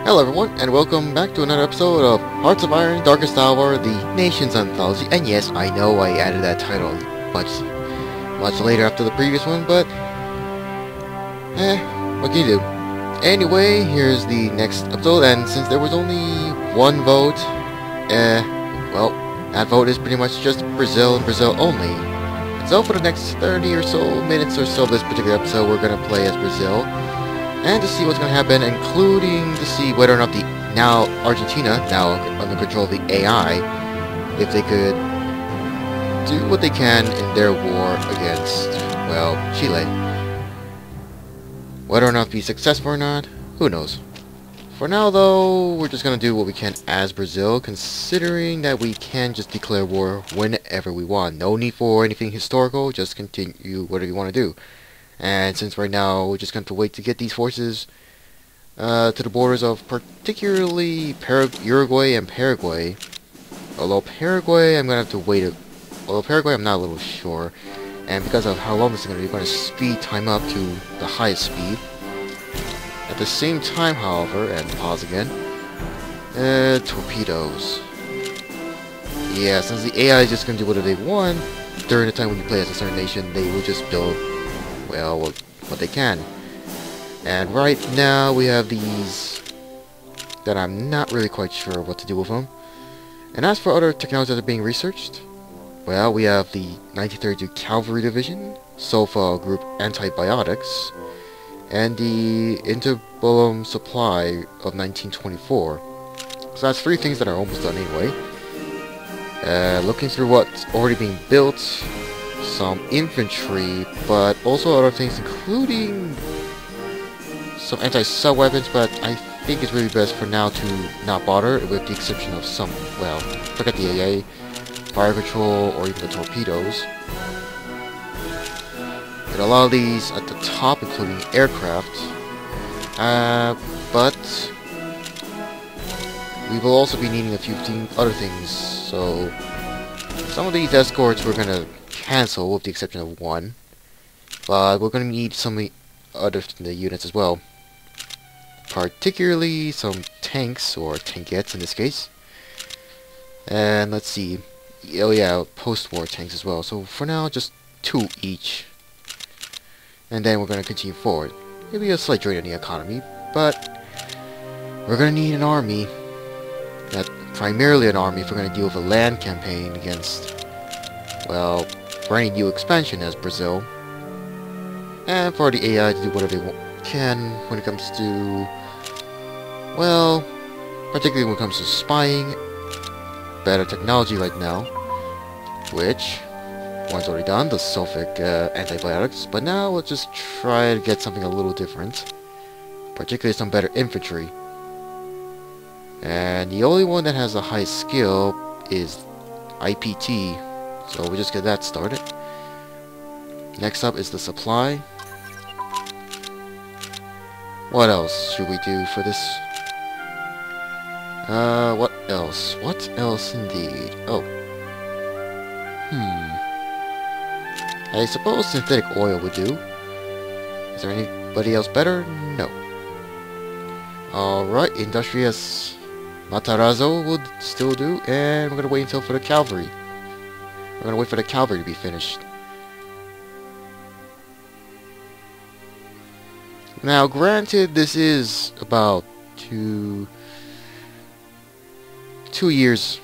Hello everyone, and welcome back to another episode of Hearts of Iron, Darkest Hour, the Nation's Anthology. And yes, I know I added that title much later after the previous one, but what can you do? Anyway, here's the next episode, and since there was only one vote, well, that vote is pretty much just Brazil and Brazil only. So for the next 30 or so minutes or so of this particular episode, we're gonna play as Brazil. And to see what's going to happen, including to see whether or not now Argentina, now under control of the AI, if they could do what they can in their war against, well, Chile. Whether or not be successful or not, who knows. For now, though, we're just going to do what we can as Brazil, considering that we can just declare war whenever we want. No need for anything historical, just continue whatever you want to do. And since right now we're just going to wait to get these forces to the borders of particularly Uruguay and Paraguay. Although Paraguay I'm going to have to wait. Although Paraguay I'm not a little sure. And because of how long this is going to be, we're going to speed time up to the highest speed. At the same time, however, and pause again, torpedoes. Yeah, since the AI is just going to do whatever they want, during the time when you play as a certain nation, they will just build, well, what they can. And right now we have these that I'm not really quite sure what to do with them. And as for other technologies that are being researched, well, we have the 1932 Cavalry Division, Sulfa Group Antibiotics, and the Interbellum Supply of 1924. So that's three things that are almost done anyway. Looking through what's already being built, some infantry, but also other things, including some anti-sub weapons, but I think it's really best for now to not bother, with the exception of some, well, look at the AA, fire control, or even the torpedoes. There are a lot of these at the top, including aircraft, but we will also be needing a few other things, so some of these escorts we're going to cancel with the exception of one, but we're going to need some of the other units as well, particularly some tanks, or tankettes in this case, and let's see, oh yeah, post-war tanks as well. So for now, just 2 each, and then we're going to continue forward. Maybe a slight drain on the economy, but we're going to need an army, primarily an army if we're going to deal with a land campaign against, well, for any new expansion as Brazil, and for the AI to do whatever they can when it comes to, well, particularly when it comes to spying, better technology right now, which one's already done, the sulfic antibiotics, but now let's just try to get something a little different, particularly some better infantry. And the only one that has a high skill is IPT, so we'll just get that started. Next up is the supply. What else should we do for this? What else? What else indeed? Oh. I suppose synthetic oil would do. Is there anybody else better? No. Alright, Industrious Matarazzo would still do, and we're gonna wait until for the cavalry. We're gonna wait for the cavalry to be finished. Now, granted, this is about two years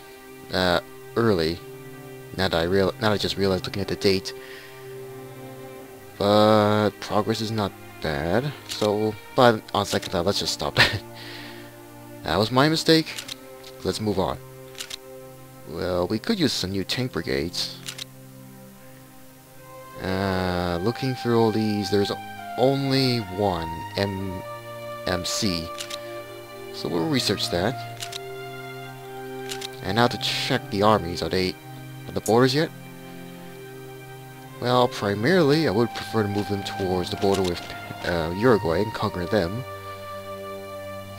early. Now that I just realized looking at the date, but progress is not bad. So, but on second thought, let's just stop that. That was my mistake. Let's move on. Well, we could use some new tank brigades. Looking through all these, there's only one MC. So we'll research that. And now to check the armies. Are they at the borders yet? Well, primarily, I would prefer to move them towards the border with Uruguay and conquer them.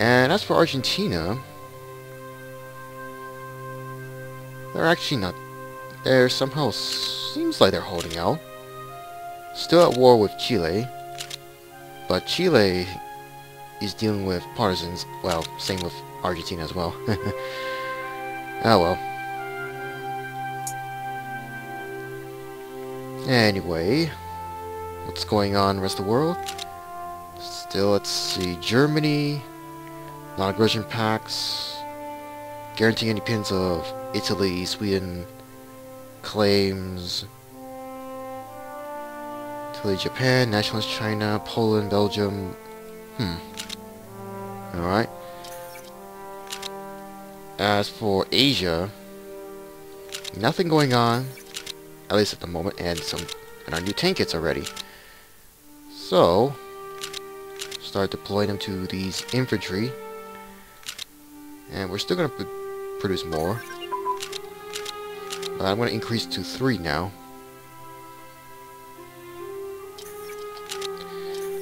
And as for Argentina, they're actually not. They're somehow seems like they're holding out. Still at war with Chile, but Chile is dealing with partisans. Well, same with Argentina as well. Oh well. Anyway, what's going on in the rest of the world? Still, let's see, Germany, non-aggression pacts, guaranteeing independence of Italy, Sweden, claims, Italy, Japan, nationalist China, Poland, Belgium, alright. As for Asia, nothing going on, at least at the moment, and our new tank kits are ready. So, start deploying them to these infantry, and we're still going to produce more, but I'm going to increase to 3 now.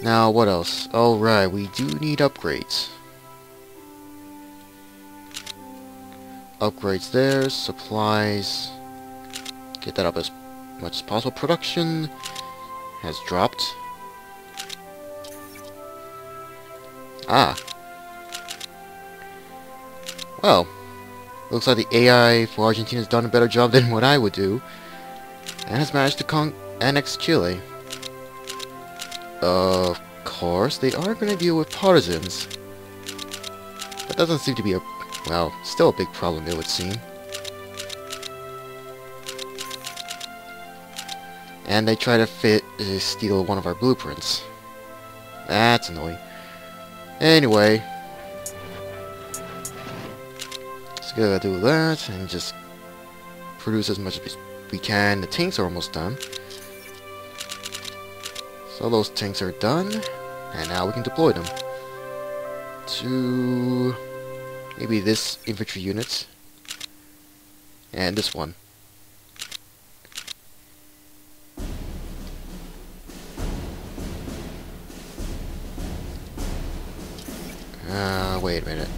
Now, what else? Oh, right, we do need upgrades. Upgrades there, supplies, get that up as much as possible. Production has dropped. Ah. Well, looks like the AI for Argentina has done a better job than what I would do, and has managed to annex Chile. Of course, they are going to deal with partisans. That doesn't seem to be well, still a big problem, it would seem. And they try to steal one of our blueprints. That's annoying. Anyway, just gotta do that and just produce as much as we can. The tanks are almost done. So those tanks are done, and now we can deploy them to maybe this infantry unit and this one. Wait a minute.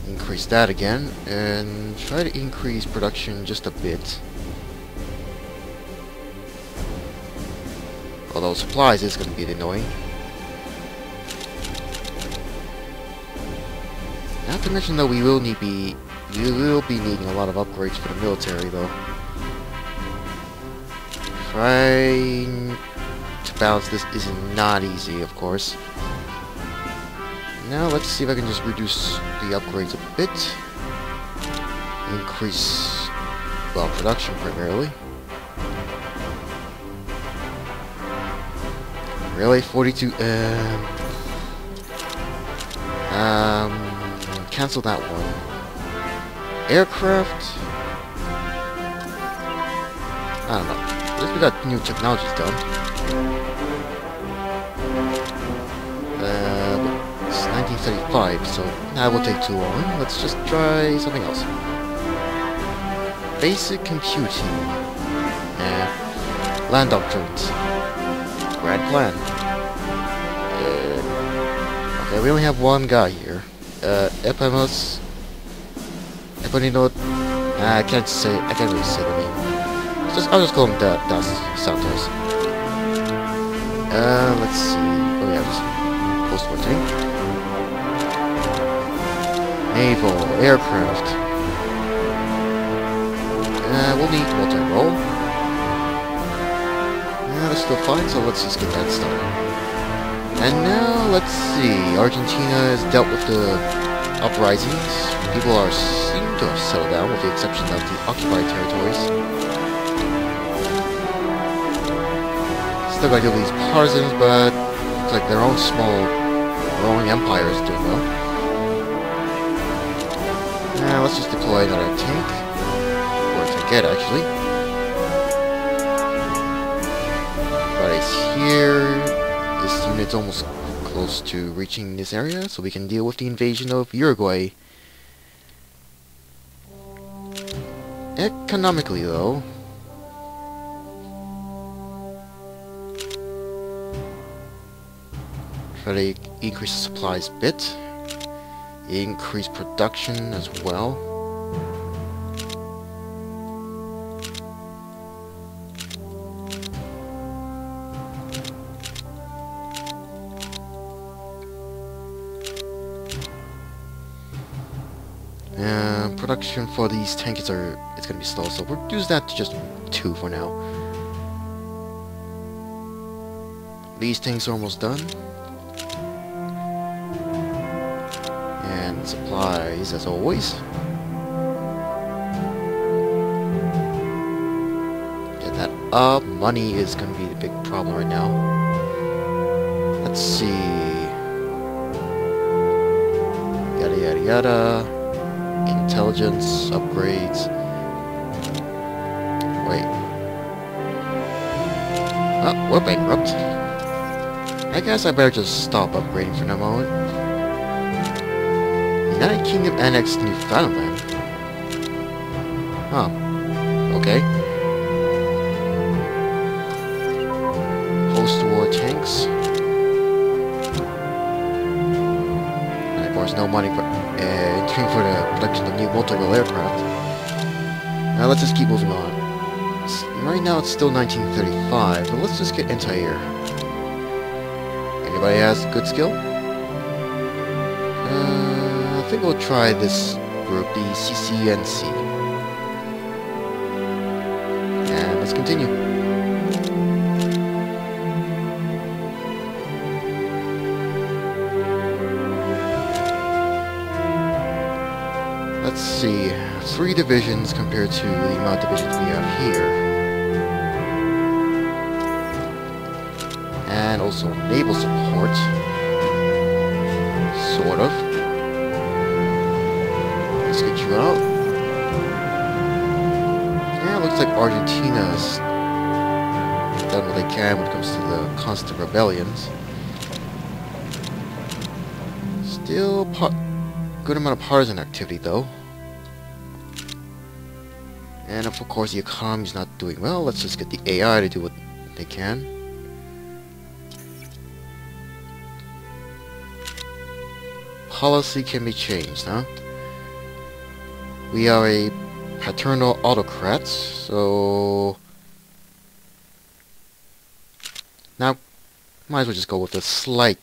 Increase that again, and try to increase production just a bit. Although supplies is going to be annoying. Not to mention though, we will be needing a lot of upgrades for the military though. Trying to balance this is not easy, of course. Now let's see if I can just reduce the upgrades a bit. Increase, well, production primarily. Really? 42, cancel that one. Aircraft? I don't know. At least we got new technologies done. It's 1935, so that will take too long. Let's just try something else. Basic computing. Land doctrines. Grand plan. Okay, we only have one guy here. Eponino. I can't really say the name. I'll just call him Das Santos. Let's see. Oh yeah, just post-war tank. Naval, aircraft. We'll need multi-role. That's still fine, so let's just get that started. And now, let's see. Argentina has dealt with the uprisings. People seem to have settled down, with the exception of the occupied territories. Still gotta deal with these partisans, but looks like their own small growing empire is doing well. Now let's just deploy another tank. Or a tankette, actually. But it's here. This unit's almost close to reaching this area, so we can deal with the invasion of Uruguay. Economically, though, try to increase the supplies a bit, increase production as well. production for these tanks it's gonna be slow, so we'll reduce that to just 2 for now. These tanks are almost done. And supplies, as always. Get that up. Money is gonna be the big problem right now. Let's see. Yada yada yada. Intelligence, upgrades. Wait. Oh, we're bankrupt. I guess I better just stop upgrading for the moment. United Kingdom annexed Newfoundland. Huh. Okay. Post-war tanks. And of course, no money for entering for the production of new multi-role aircraft. Now let's just keep moving on. Right now it's still 1935, but let's just get anti-air. Anybody has good skill? I think we'll try this group, the CCNC. And let's continue. Let's see, 3 divisions compared to the amount of divisions we have here. And also naval support. Sort of. Let's get you out. Yeah, it looks like Argentina's done what they can when it comes to the constant rebellions. Still good amount of partisan activity though. And of course the economy's not doing well. Let's just get the AI to do what they can. Policy can be changed, huh? We are a paternal autocrat, so now might as well just go with a slightly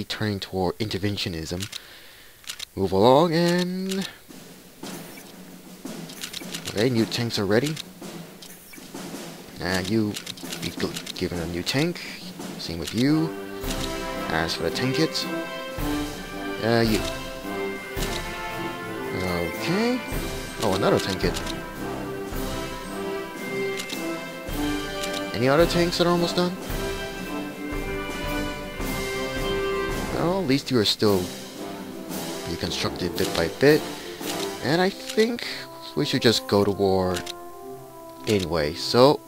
turning toward interventionism. Move along and okay, new tanks are ready. And you be given a new tank. Same with you. As for the tank kits, you. Okay. Oh, another tank kit. Any other tanks that are almost done? Well, at least you are still reconstructed bit by bit. And I think we should just go to war anyway. So,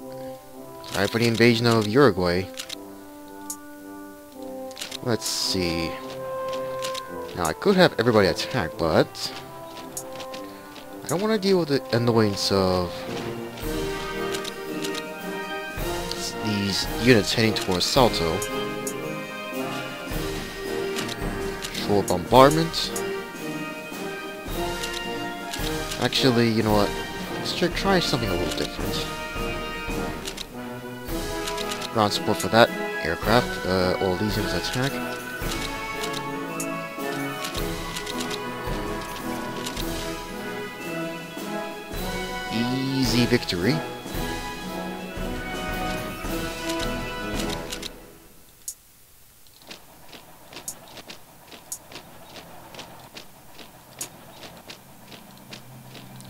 time for the invasion of Uruguay. Let's see. Now, I could have everybody attack, but I don't want to deal with the annoyance of these units heading towards Salto. Shore bombardment. Actually, you know what? Let's try something a little different. Ground support for that aircraft. All these units attack. Easy victory.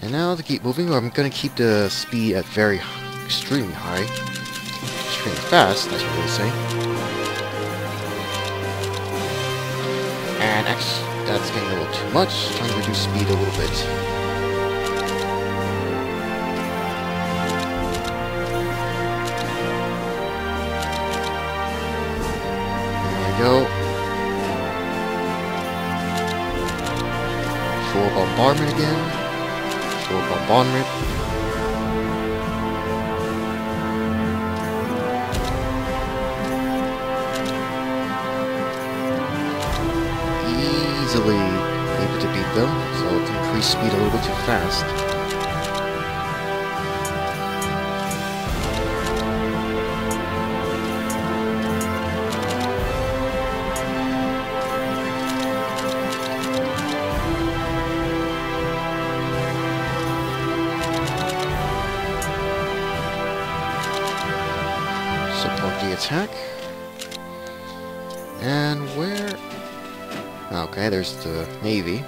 And now to keep moving, I'm gonna keep the speed at extremely high. Extremely fast, that's what they say. And actually, that's getting a little too much. Trying to reduce speed a little bit. Go. Shore bombardment again. Shore bombardment. Easily able to beat them, so let's increase speed a little bit too fast. Support the attack. And where... Okay, there's the Navy.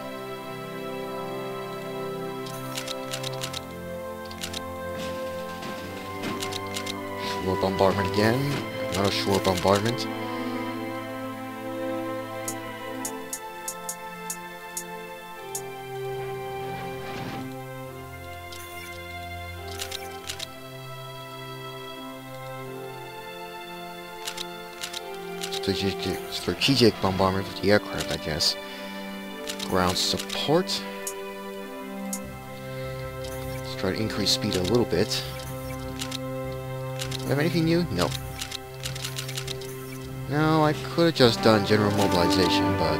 Shore bombardment again. Another shore bombardment. Strategic bombardment with the aircraft, I guess. Ground support. Let's try to increase speed a little bit. Do you have anything new? No. No, I could have just done general mobilization, but...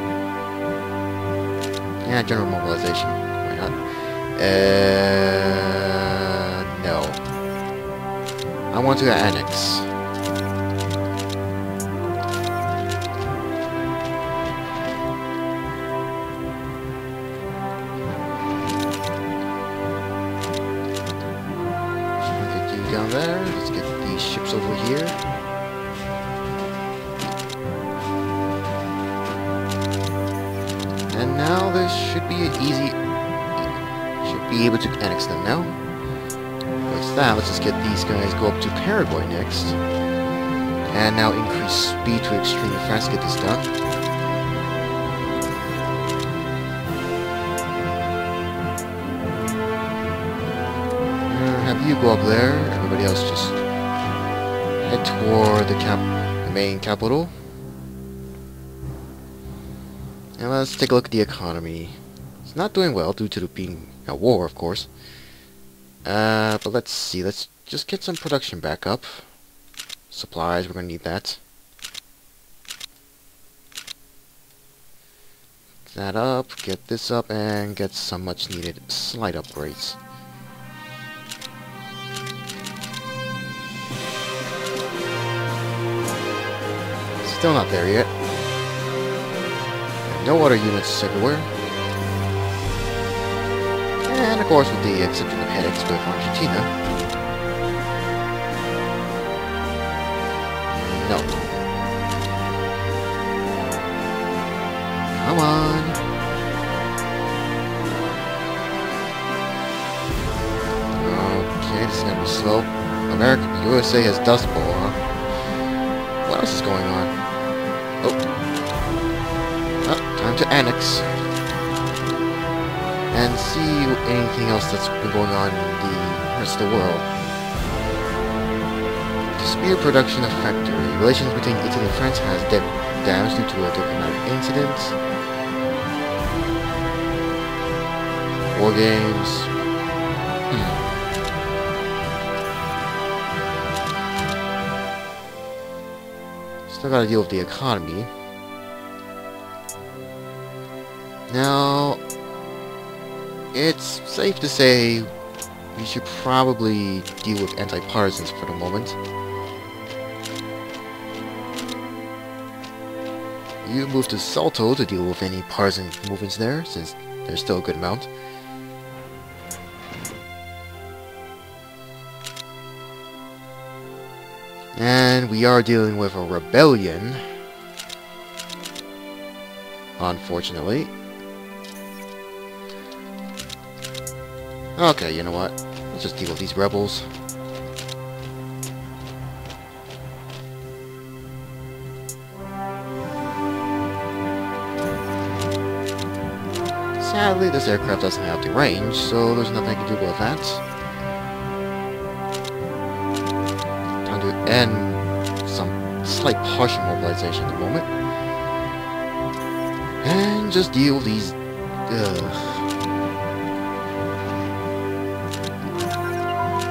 Yeah, general mobilization. Why not? No. I want to annex. Down there. Let's get these ships over here. And now this should be an easy... Should be able to annex them now. What's that? Let's just get these guys go up to Paraguay next. And now increase speed to extremely fast. Get this done. Have you go up there. Everybody else just head toward the main capital. And let's take a look at the economy. It's not doing well due to being a war, of course. But let's see. Let's just get some production back up. Supplies, we're gonna need that. Get that up, get this up, and get some much needed slight upgrades. Still not there yet. No other units everywhere. And of course, with the exception of headaches with Argentina. No. Come on. Okay, this is gonna be slow. America, the USA has Dust Bowl, huh? What else is going on? Oh. Time to annex. And see anything else that's been going on in the rest of the world. Spear production of factory. Relations between Italy and France has damaged due to a diplomatic incident. War games. Still gotta deal with the economy. Now, it's safe to say we should probably deal with anti-partisans for the moment. You move to Salto to deal with any partisan movements there, since there's still a good amount. And we are dealing with a rebellion, unfortunately. Okay, you know what? Let's just deal with these rebels. Sadly, this aircraft doesn't have the range, so there's nothing I can do about that. Time to end some slight partial mobilization at the moment. And just deal with these...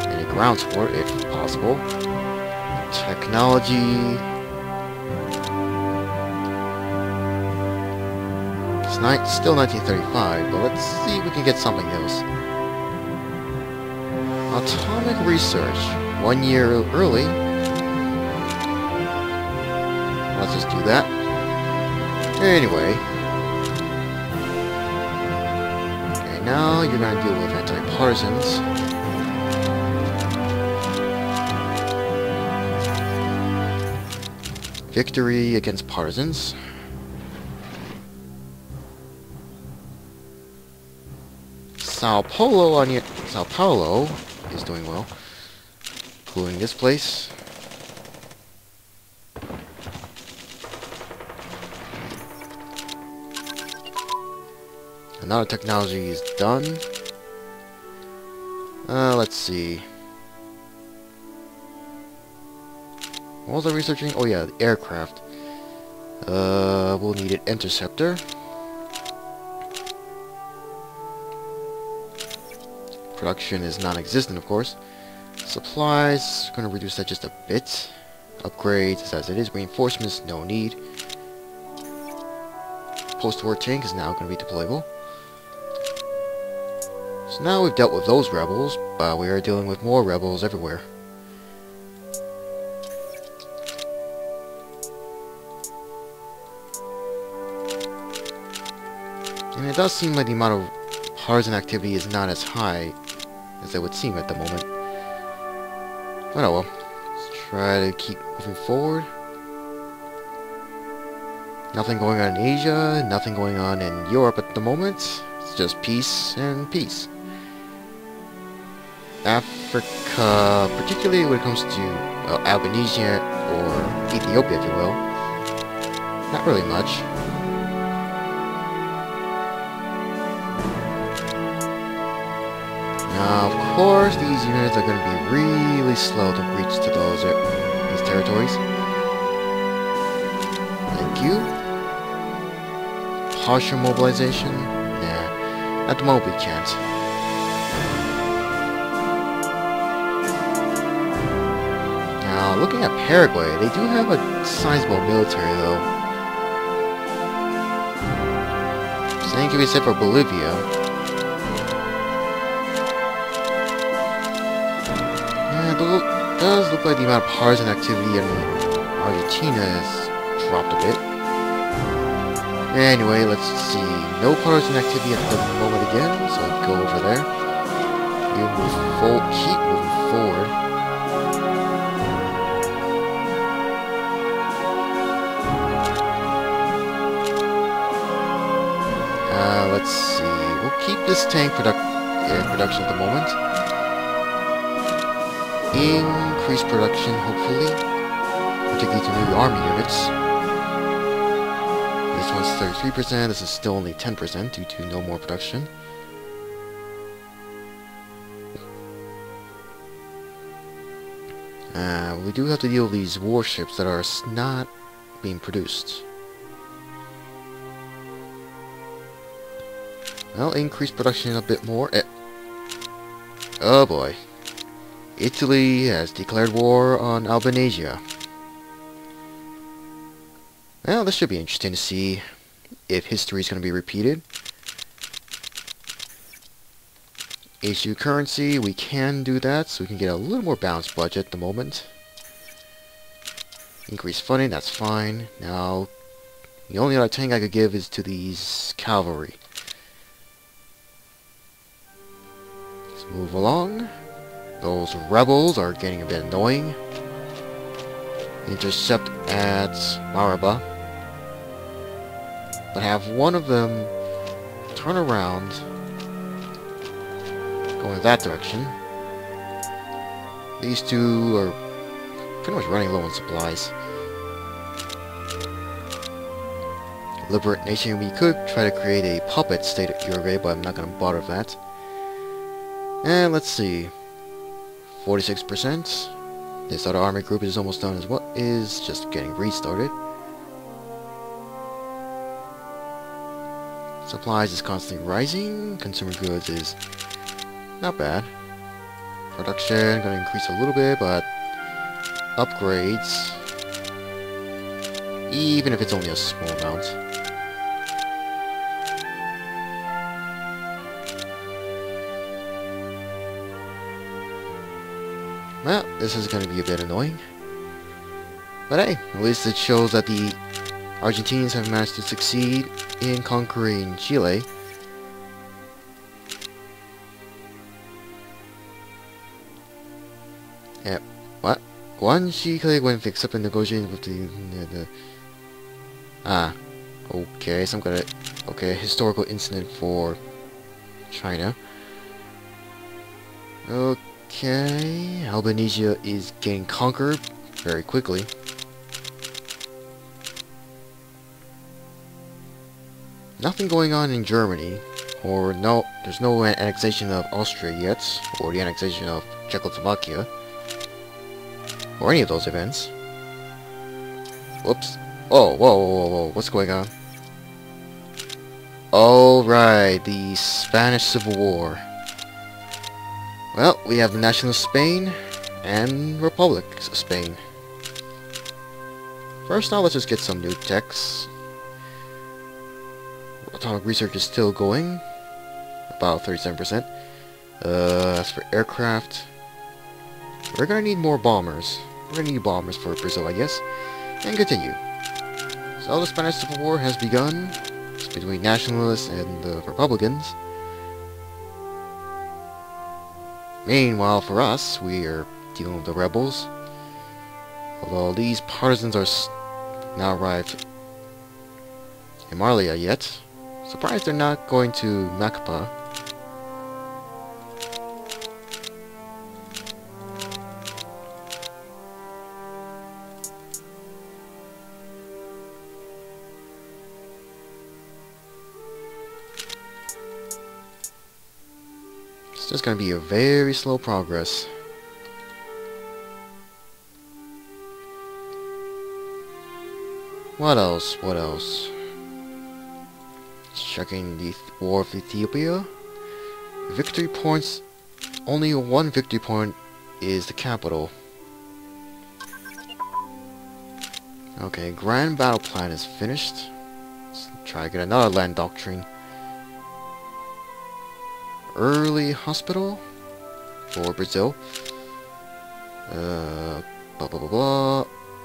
any ground support, if possible. Technology... It's still 1935, but let's see if we can get something else. Atomic research. 1 year early. Let's just do that. Anyway. Okay, now you're gonna deal with anti-partisans. Victory against partisans. Sao Paulo is doing well. Including this place. Now the technology is done. Let's see. What was I researching? Oh yeah, the aircraft. We'll need an interceptor. Production is non-existent, of course. Supplies, gonna reduce that just a bit. Upgrades as it is. Reinforcements, no need. Post-war tank is now gonna be deployable. So now we've dealt with those rebels, but we are dealing with more rebels everywhere. And it does seem like the amount of partisan activity is not as high as it would seem at the moment. But oh well. Let's try to keep moving forward. Nothing going on in Asia, nothing going on in Europe at the moment. It's just peace and peace. Africa, particularly when it comes to Albanese or Ethiopia, if you will. Not really much. Now, of course, these units are going to be really slow to reach to these territories. Thank you. Partial mobilization? Nah, at the moment we can't. Now, looking at Paraguay, they do have a sizable military, though. Same can be said for Bolivia. It does look like the amount of partisan activity in Argentina has dropped a bit. Anyway, let's see. No partisan activity at the moment again, so I'll go over there. We'll keep moving forward. Let's see. We'll keep this tank production at the moment. Increase production, hopefully, particularly to new army units. This one's 33%, this is still only 10% due to no more production. We do have to deal with these warships that are not being produced. Well, increase production a bit more. Oh boy. Italy has declared war on Albania. Well, this should be interesting to see if history is going to be repeated. Issue currency, we can do that, so we can get a little more balanced budget at the moment. Increase funding, that's fine. Now, the only other tank I could give is to these cavalry. Let's move along. Those rebels are getting a bit annoying. Intercept at Maraba. But have one of them turn around, go in that direction. These two are pretty much running low on supplies. Liberate nation, we could try to create a puppet state of Uruguay, but I'm not going to bother with that. And let's see. 46%. This other army group is almost done as well. Is just getting restarted. Supplies is constantly rising. Consumer goods is not bad. Production gonna increase a little bit, but upgrades, even if it's only a small amount. Well, this is going to be a bit annoying. But hey, at least it shows that the Argentinians have managed to succeed in conquering Chile. Yep. What? Guanxi click when accepting negotiating with okay, some kind of historical incident for China. Okay, Albanese is getting conquered very quickly. Nothing going on in Germany, or no, there's no annexation of Austria yet, or the annexation of Czechoslovakia, or any of those events. Whoops. Oh, whoa, what's going on? Oh, right, the Spanish Civil War. Well, we have the National of Spain and Republic of Spain. First now, let's just get some new techs. Atomic research is still going, about 37%. As for aircraft, we're gonna need more bombers. We're gonna need bombers for Brazil, I guess. And continue. So the Spanish Civil War has begun. It's between nationalists and the Republicans. Meanwhile, for us, we are dealing with the rebels. Although these partisans are now arrived in Marlia yet. Surprised they're not going to Macapa. It's just going to be a very slow progress. What else? What else? Checking the War of Ethiopia. Victory points. Only one victory point is the capital. Okay, Grand Battle Plan is finished. Let's try to get another land doctrine. Early Hospital for Brazil.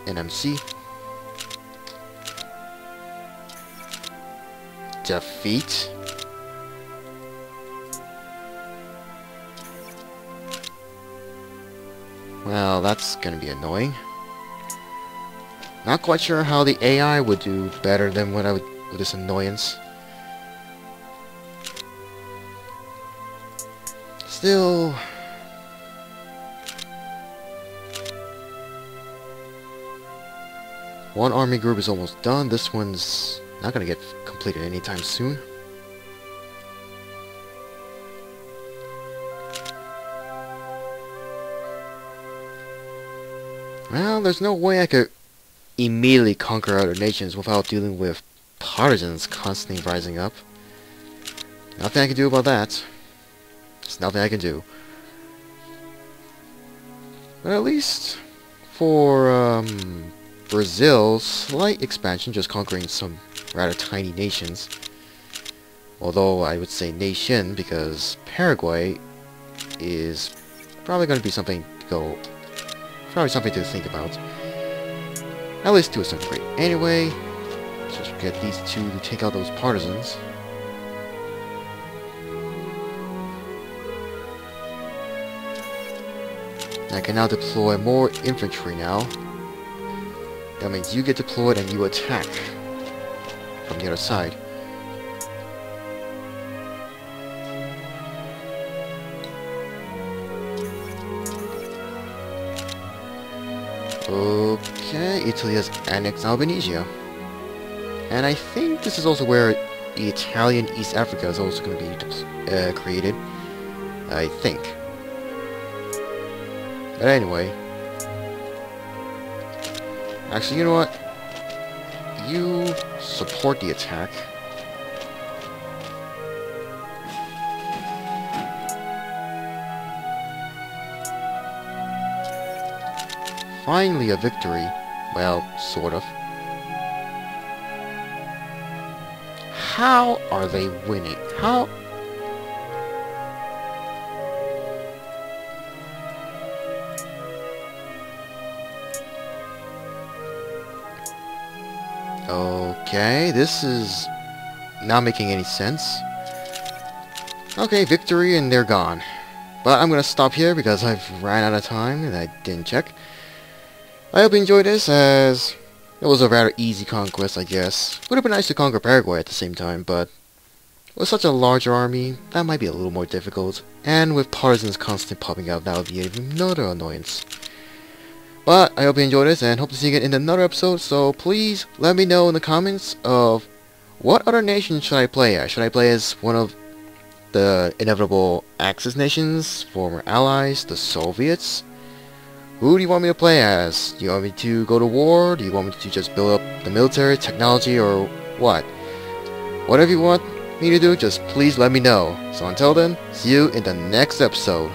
NMC. Defeat. Well, that's gonna be annoying. Not quite sure how the AI would do better than what I would with this annoyance. Still, one army group is almost done. This one's not gonna get completed anytime soon. Well, there's no way I could immediately conquer other nations without dealing with partisans constantly rising up. Nothing I can do about that. There's nothing I can do. But at least for Brazil, slight expansion, just conquering some rather tiny nations. Although I would say nation, because Paraguay is probably going to be something to go, probably something to think about. At least to a certain degree. Anyway, let's just get these two to take out those partisans. I can now deploy more infantry now. That means you get deployed and you attack from the other side. Okay, Italy has annexed Albanese. And I think this is also where the Italian East Africa is also going to be created. I think. But anyway. Actually, you know what? You support the attack. Finally a victory. Well, sort of. How are they winning? How? Okay, this is not making any sense. Okay, victory and they're gone. But I'm gonna stop here because I've ran out of time and I didn't check. I hope you enjoyed this, as it was a rather easy conquest, I guess. Would have been nice to conquer Paraguay at the same time, but with such a large army, that might be a little more difficult. And with partisans constantly popping out, that would be even another annoyance. But I hope you enjoyed this, and hope to see you again in another episode. So please let me know in the comments of what other nation should I play as. Should I play as one of the inevitable Axis nations, former allies, the Soviets? Who do you want me to play as? Do you want me to go to war? Do you want me to just build up the military, technology, or what? Whatever you want me to do, just please let me know. So until then, see you in the next episode.